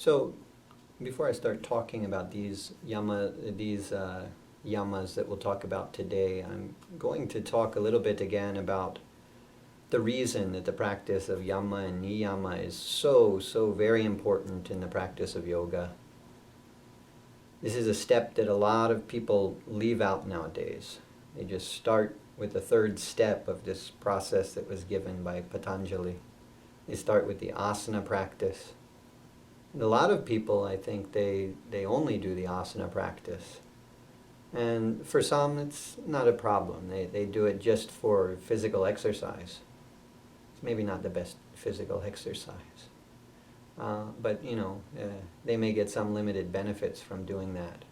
So, before I start talking about these yamas that we'll talk about today, I'm going to talk a little bit again about the reason that the practice of Yama and Niyama is so very important in the practice of yoga. This is a step that a lot of people leave out nowadays. They just start with the third step of this process that was given by Patanjali. They start with the asana practice. And a lot of people, I think, they only do the asana practice. And for some, it's not a problem. They do it just for physical exercise. It's maybe not the best physical exercise. But, they may get some limited benefits from doing that.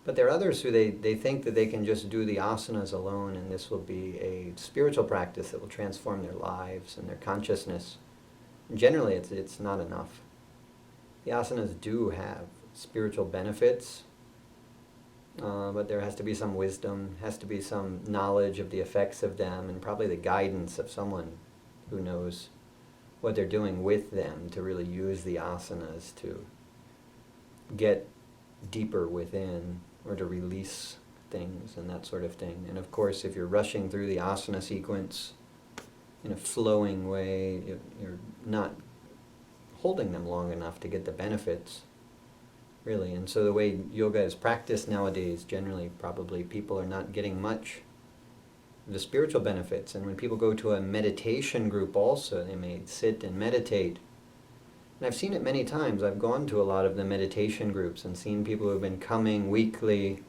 But there are others who they think that they can just do the asanas alone, and this will be a spiritual practice that will transform their lives and their consciousness. And generally, it's not enough. The asanas do have spiritual benefits, but there has to be some wisdom, has to be some knowledge of the effects of them, and probably the guidance of someone who knows what they're doing with them to really use the asanas to get deeper within or to release things and that sort of thing. And of course, if you're rushing through the asana sequence in a flowing way, you're not holding them long enough to get the benefits, really. And so the way yoga is practiced nowadays, generally, probably people are not getting much of the spiritual benefits. And when people go to a meditation group also, they may sit and meditate. And I've seen it many times. I've gone to a lot of the meditation groups and seen people who have been coming weekly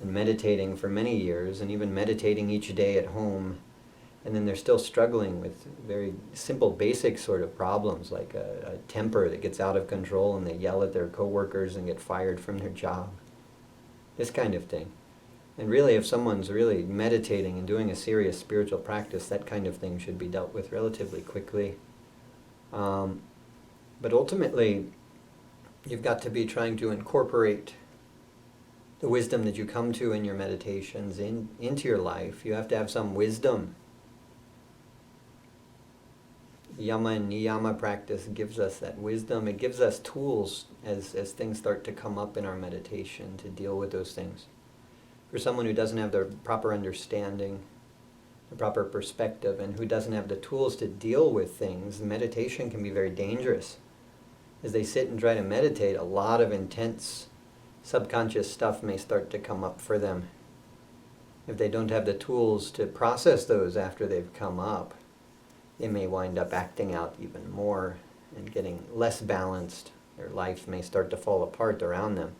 and meditating for many years, and even meditating each day at home. And then they're still struggling with very simple, basic sort of problems, like a temper that gets out of control and they yell at their coworkers and get fired from their job. This kind of thing. And really, if someone's really meditating and doing a serious spiritual practice, that kind of thing should be dealt with relatively quickly. But ultimately, you've got to be trying to incorporate the wisdom that you come to in your meditations into your life. You have to have some wisdom. Yama and Niyama practice gives us that wisdom. It gives us tools as things start to come up in our meditation to deal with those things. For someone who doesn't have the proper understanding, the proper perspective, and who doesn't have the tools to deal with things, meditation can be very dangerous. As they sit and try to meditate, a lot of intense subconscious stuff may start to come up for them. If they don't have the tools to process those after they've come up, they may wind up acting out even more and getting less balanced. Their life may start to fall apart around them.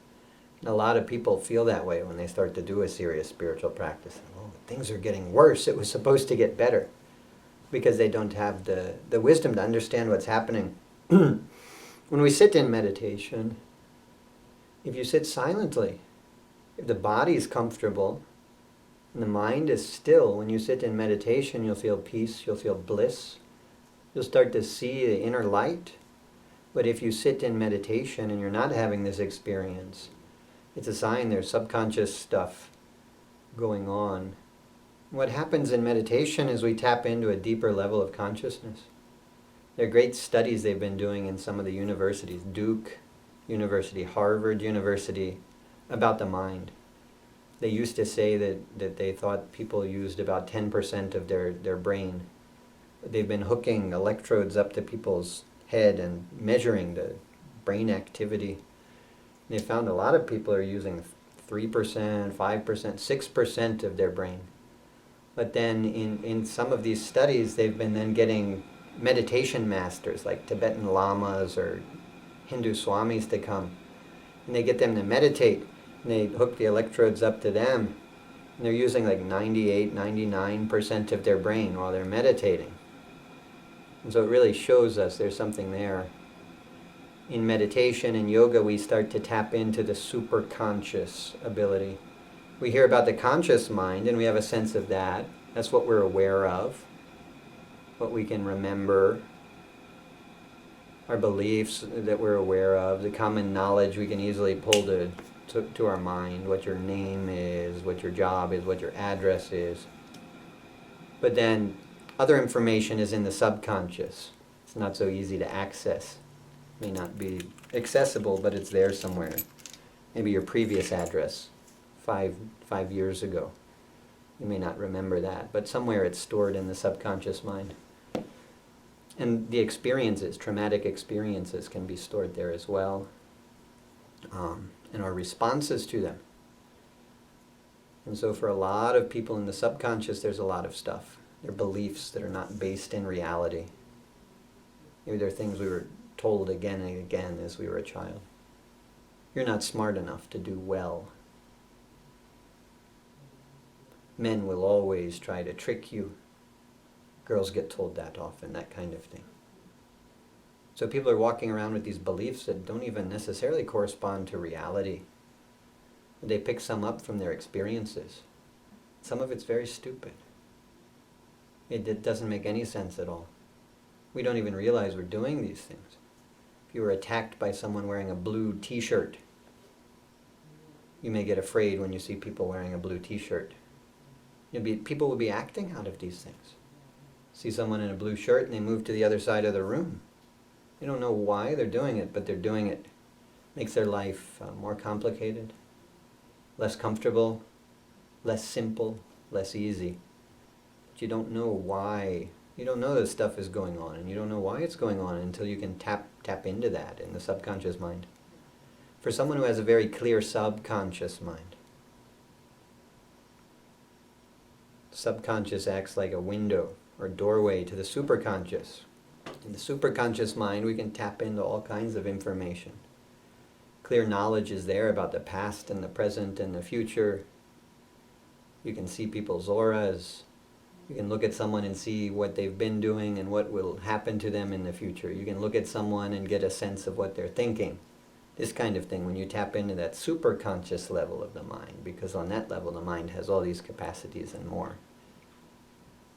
And a lot of people feel that way when they start to do a serious spiritual practice. Oh, things are getting worse. It was supposed to get better. Because they don't have the wisdom to understand what's happening. When we sit in meditation, if you sit silently, if the body is comfortable, and the mind is still, when you sit in meditation, you'll feel peace, you'll feel bliss. You'll start to see the inner light. But if you sit in meditation and you're not having this experience, it's a sign there's subconscious stuff going on. What happens in meditation is we tap into a deeper level of consciousness. There are great studies they've been doing in some of the universities, Duke University, Harvard University, about the mind. They used to say that they thought people used about 10% of their brain. They've been hooking electrodes up to people's head and measuring the brain activity. They found a lot of people are using 3%, 5%, 6% of their brain. But then in some of these studies, they've been then getting meditation masters like Tibetan lamas or Hindu swamis to come. And they get them to meditate. And they hook the electrodes up to them, and they're using like 98, 99% of their brain while they're meditating. And so it really shows us there's something there. In meditation and yoga, we start to tap into the superconscious ability. We hear about the conscious mind, and we have a sense of that. That's what we're aware of, what we can remember, our beliefs that we're aware of, the common knowledge we can easily pull to our mind, what your name is, what your job is, what your address is. But then other information is in the subconscious. It's not so easy to access. May not be accessible, but it's there somewhere. Maybe your previous address, five years ago. You may not remember that, but somewhere it's stored in the subconscious mind. And the experiences, traumatic experiences, can be stored there as well, and our responses to them. And so for a lot of people in the subconscious, there's a lot of stuff. They're beliefs that are not based in reality. Maybe they're things we were told again and again as we were a child. You're not smart enough to do well. Men will always try to trick you. Girls get told that often, that kind of thing. So people are walking around with these beliefs that don't even necessarily correspond to reality. They pick some up from their experiences. Some of it's very stupid. It doesn't make any sense at all. We don't even realize we're doing these things. If you were attacked by someone wearing a blue t-shirt, you may get afraid when you see people wearing a blue t-shirt. People will be acting out of these things. See someone in a blue shirt and they move to the other side of the room. They don't know why they're doing it, but they're doing it. Makes their life more complicated, less comfortable, less simple, less easy. But you don't know why. You don't know this stuff is going on, and you don't know why it's going on until you can tap into that in the subconscious mind. For someone who has a very clear subconscious mind, subconscious acts like a window or doorway to the superconscious. In the superconscious mind, we can tap into all kinds of information. Clear knowledge is there about the past and the present and the future. You can see people's auras. You can look at someone and see what they've been doing and what will happen to them in the future. You can look at someone and get a sense of what they're thinking. This kind of thing when you tap into that superconscious level of the mind, because on that level the mind has all these capacities and more.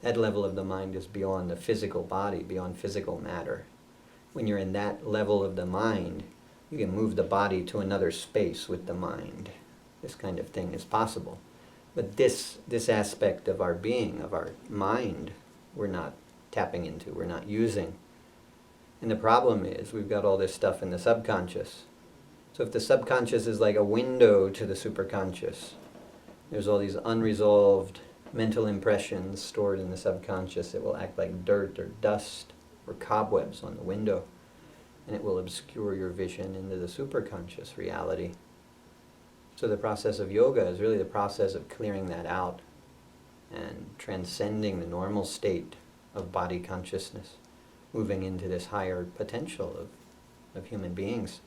That level of the mind is beyond the physical body, beyond physical matter. When you're in that level of the mind, you can move the body to another space with the mind. This kind of thing is possible. But this aspect of our being, of our mind, we're not tapping into, we're not using. And the problem is we've got all this stuff in the subconscious. So if the subconscious is like a window to the superconscious, there's all these unresolved mental impressions stored in the subconscious. It will act like dirt or dust or cobwebs on the window, and it will obscure your vision into the superconscious reality. So the process of yoga is really the process of clearing that out and transcending the normal state of body consciousness, moving into this higher potential of human beings.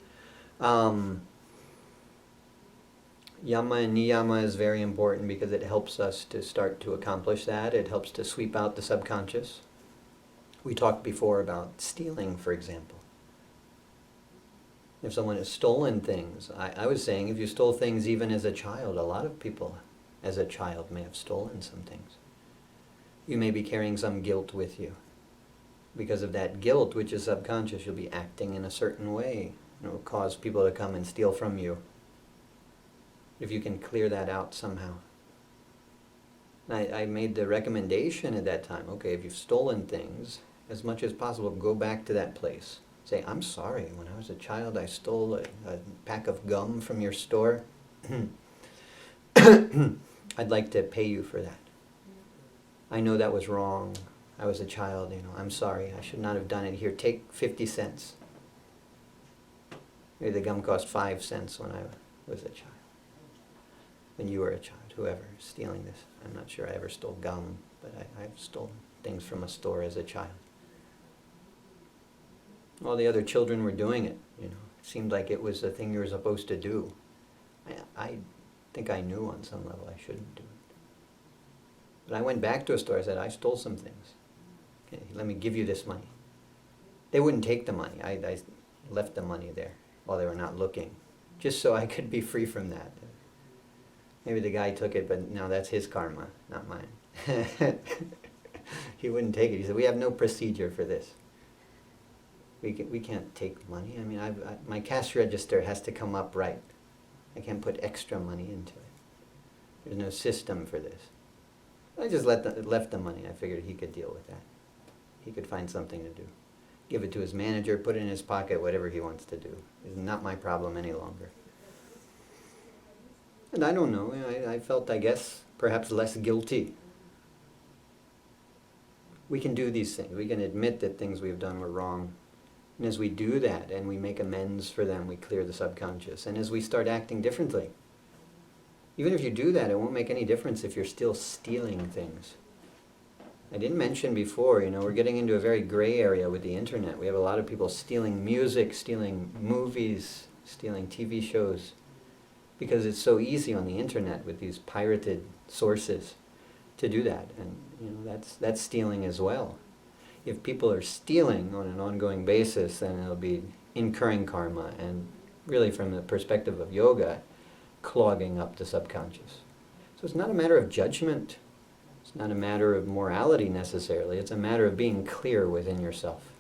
Yama and Niyama is very important because it helps us to start to accomplish that. It helps to sweep out the subconscious. We talked before about stealing, for example. If someone has stolen things, I was saying if you stole things even as a child, a lot of people as a child may have stolen some things. You may be carrying some guilt with you. Because of that guilt, which is subconscious, you'll be acting in a certain way. It will cause people to come and steal from you. If you can clear that out somehow. I made the recommendation at that time, okay, if you've stolen things, as much as possible, go back to that place. Say, I'm sorry, when I was a child I stole a pack of gum from your store. I'd like to pay you for that. I know that was wrong. I was a child, I'm sorry, I should not have done it. Here, take 50 cents. Maybe the gum cost 5 cents when I was a child. When you were a child, whoever is stealing this. I'm not sure I ever stole gum, but I've stolen things from a store as a child. All the other children were doing it, It seemed like it was the thing you were supposed to do. I think I knew on some level I shouldn't do it. But I went back to a store, I said, I stole some things. Okay, let me give you this money. They wouldn't take the money. I left the money there while they were not looking, just so I could be free from that. Maybe the guy took it, but no, that's his karma, not mine. He wouldn't take it. He said, we have no procedure for this. We can't take money. I mean, my cash register has to come up right. I can't put extra money into it. There's no system for this. I just left the money. I figured he could deal with that. He could find something to do. give it to his manager, put it in his pocket, whatever he wants to do. It's not my problem any longer. And I don't know, I felt, I guess, perhaps less guilty. We can do these things. We can admit that things we've done were wrong. And as we do that and we make amends for them, we clear the subconscious. And as we start acting differently, even if you do that, it won't make any difference if you're still stealing things. I didn't mention before, we're getting into a very gray area with the internet. We have a lot of people stealing music, stealing movies, stealing TV shows, because it's so easy on the internet with these pirated sources to do that. And that's stealing as well. If people are stealing on an ongoing basis, then it'll be incurring karma, and really from the perspective of yoga, clogging up the subconscious. So it's not a matter of judgment. It's not a matter of morality necessarily. It's a matter of being clear within yourself.